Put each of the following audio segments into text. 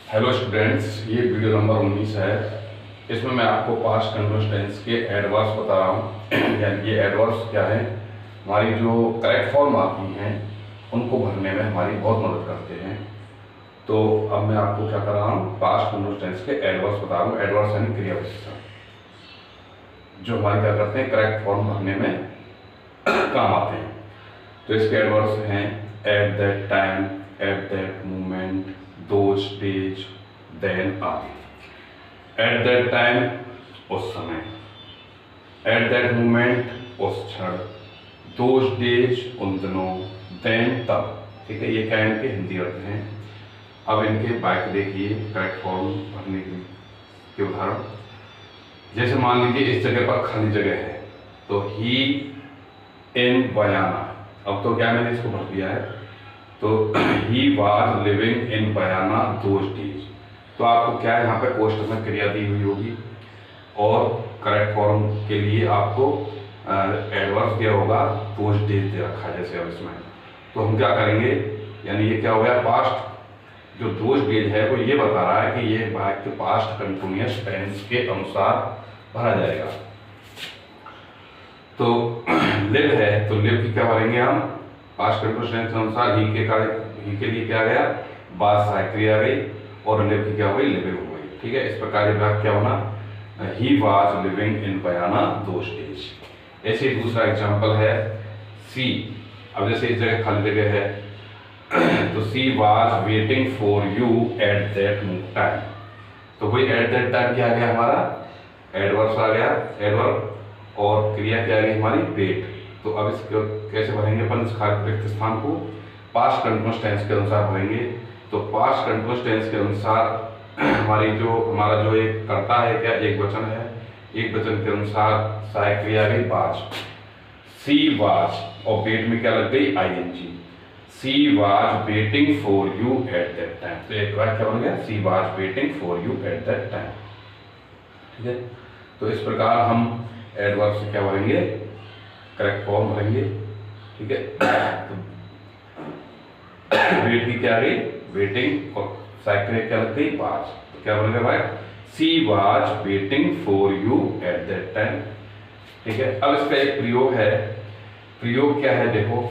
Hello students, ये video number 19 है। इसमें मैं आपको पास्ट कंटिन्यूअस टेंस के एडवर्ब्स बता रहा हूँ। यानी ये एडवर्ब्स क्या है, हमारी जो करेक्ट फॉर्म आती हैं उनको भरने में हमारी बहुत मदद करते हैं। तो अब मैं आपको क्या कर रहा हूँ, पास्ट कंटिन्यूअस टेंस के एडवर्ब्स बता रहा हूँ। एडवर्ब्स यानी क्रिया विशेषण जो हमारे क्या करते हैं, करेक्ट फॉर्म भरने में काम आते हैं। तो इसके एडवर्ब्स हैं at that time, at that moment, those days, then आदि। एट दैट टाइम उस समय, एट दैट मोमेंट उस क्षण, दोज डेज उन दिनों, देन तब। ठीक है, ये क्या है, इनके हिंदी अर्थ हैं। अब इनके वाक्य देखिए, करेक्ट फॉर्म भरने के उदाहरण। जैसे मान लीजिए इस जगह पर खाली जगह है, तो ही इन बयाना। अब तो क्या मैंने इसको भर दिया है, तो he was living in Bayana those days. तो आपको क्या है, यहाँ पे पोस्ट में क्रिया दी हुई होगी और करेक्ट फॉर्म के लिए आपको एडवर्ब दिया होगा, दोज डेज दे रखा है जैसे अब इसमें। तो हम क्या करेंगे, यानी ये क्या हो गया, पास्ट जो दोज डेज है वो ये बता रहा है कि ये वाक्य पास्ट कंटिन्यूअस टेंस के अनुसार भरा जाएगा। तो लिव है, तो लिव की क्या भरेंगे हम, पास्ट कंटिन्यूअस टेंस के अनुसार। ही के लिए क्या गया, बाद सहायक क्रिया गई, और लिव की क्या हो गई, लिविंग हो गई। ठीक है, इस प्रकार ये वाक्य क्या होना, he was living in Bayana those days. ऐसे दूसरा एग्जांपल है सी। अब जैसे इस जगह खाली जगह है, तो सी was waiting for you at that time. तो वही एट दैट टाइम क्या आ गया, हमारा एडवर्ब आ गया, एडवर्ब, और क्रिया क्या आ गई हमारी, वेट। तो अब इसको कैसे भरेंगे अपन, इस रिक्त स्थान को पास्ट कंटिन्यूअस टेंस के अनुसार भरेंगे। तो पास्ट कंटिन्यूअस टेंस के अनुसार हमारा जो एक कर्ता है, क्या एक वचन है, एक वचन के अनुसार सहायक क्रिया आ गई वाज। सी वाज, और वेट में क्या लग गई, ING. She was waiting for you at that time. तो एक बार क्या बन गया, she was waiting for you at that time. ठीक है, तो इस प्रकार हम एडवर्ब से क्या भरेंगे, करेक्ट फॉर्म भरेंगे। ठीक है, वेट की क्या आ गई, वेटिंग, और सहायक क्रिया क्या लग गई, वाज। तो क्या बनेगा भाई, सी was waiting for you at that time. ठीक है, अब इसका एक प्रयोग है। प्रयोग क्या है, देखो,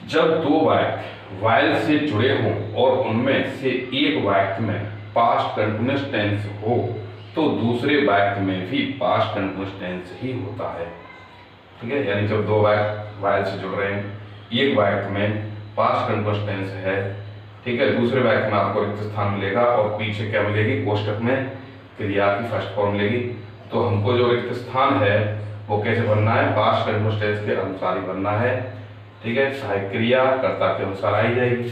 जब दो वाक्य वाइल से जुड़े हों और उनमें से एक वाक्य में पास्ट कंटिन्यूअस टेंस हो, तो दूसरे वाक्य में भी पास्ट कंटिन्यूअस टेंस ही होता है। ठीक है, यानी जब दो वाक्य वाइल से जुड़ रहे हैं, एक वाक्य में पास्ट कंटिन्यूअस टेंस है, ठीक है, दूसरे वाक्य में आपको रिक्त स्थान मिलेगा और पीछे क्या मिलेगी, कोष्टक में क्रिया की फर्स्ट फॉर्म मिलेगी। तो हमको जो रिक्त स्थान है वो कैसे भरना है, पास्ट कंटिन्यूअस टेंस के अनुसार ही भरना है। ठीक है, सहायक क्रिया कर्ता के अनुसार आई जाएगी।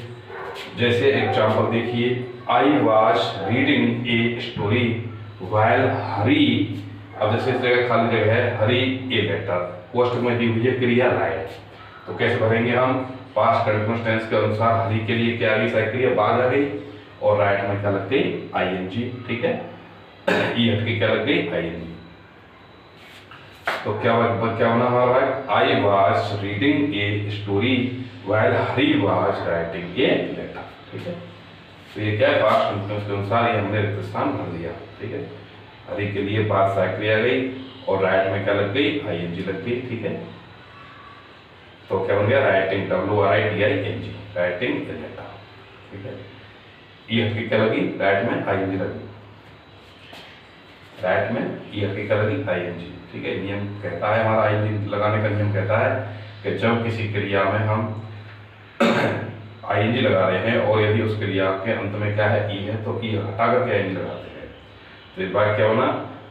जैसे एग्जाम्पल देखिए, I was reading a story while Hari. अब जैसे इस जगह खाली जगह है, हरी ए लेटर, पोस्ट में दी हुई है क्रिया राइट। तो कैसे भरेंगे हम, पास्ट कंटिन्यूअस टेंस के अनुसार हरी के लिए क्या आ गई, सहायक क्रिया बाद आ गई, और राइट में क्या लग गई, आईएनजी। ठीक है, ई हट के क्या लग गई, आईएनजी। तो क्या होना हमारा, I was reading a story while Hari was writing a letter. ठीक है, तो ये क्या है, पास्ट कंटिन्यूअस के अनुसार ये हमने रिक्त स्थान भर दिया। ठीक है, हरी के लिए बाद सहायक क्रिया गई और राइट में क्या लग गई, आईएनजी लग गई। ठीक है, तो क्या बन गया, writing, WRITING, writing a letter. ठीक है, ई हट की क्या लगी, राइट में आईएनजी लगी, राइट में ई हट की क्या लगी, आईएनजी। ठीक है, नियम कहता है हमारा, आईएनजी लगाने का नियम कहता है कि जब किसी क्रिया में हम आईएनजी लगा रहे हैं और यदि उस क्रिया के अंत में क्या है, ई है, तो ई हटा करके आईएनजी लगाते हैं। तो इस बार क्या होना,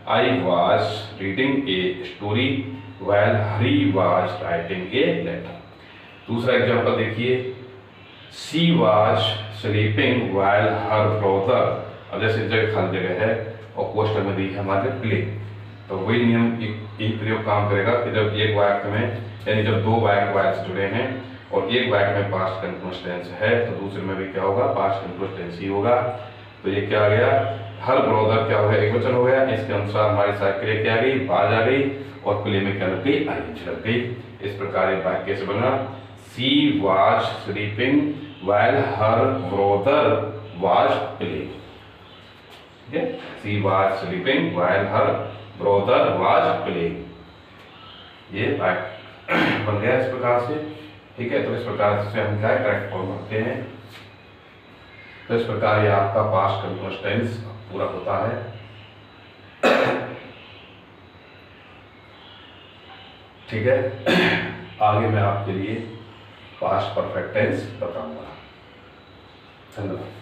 I was reading a story while Hari was writing a letter. दूसरा एग्जांपल देखिए, she was sleeping while her brother. अब जैसे जगह खाली जगह है और पोस्टर में दी है हमारे प्ले। तो वही नियम एक प्रयोग काम करेगा कि जब एक वाक्य में, यानी जब दो वाक्य वाइल से जुड़े हैं और एक वाक्य में पास्ट कंटिन्यूअस टेंस है, तो दूसरे में भी क्या होगा, पास्ट कंटिन्यूअस टेंस ही होगा। तो ये क्या आ गया, हर ब्रदर क्या हो गया, एक वचन हो गया, इसके अनुसार हमारी सहायक क्रिया क्या आ गई, बाज आ गई, और प्ले में क्या लग गई, आईएनजी लग गई। इस प्रकार ये वाक्य कैसे बना, सी was sleeping while her brother was playing. ठीक है, she was sleeping while her brother was playing. ये बन गया इस प्रकार से। ठीक है, तो इस प्रकार से हम क्या करेक्ट फॉर्म रखते हैं। तो इस प्रकार ये आपका पास्ट कंटीन्यूअस टेंस पूरा होता है। ठीक है, आगे मैं आपके लिए पास्ट परफेक्ट टेंस बताऊंगा। धन्यवाद।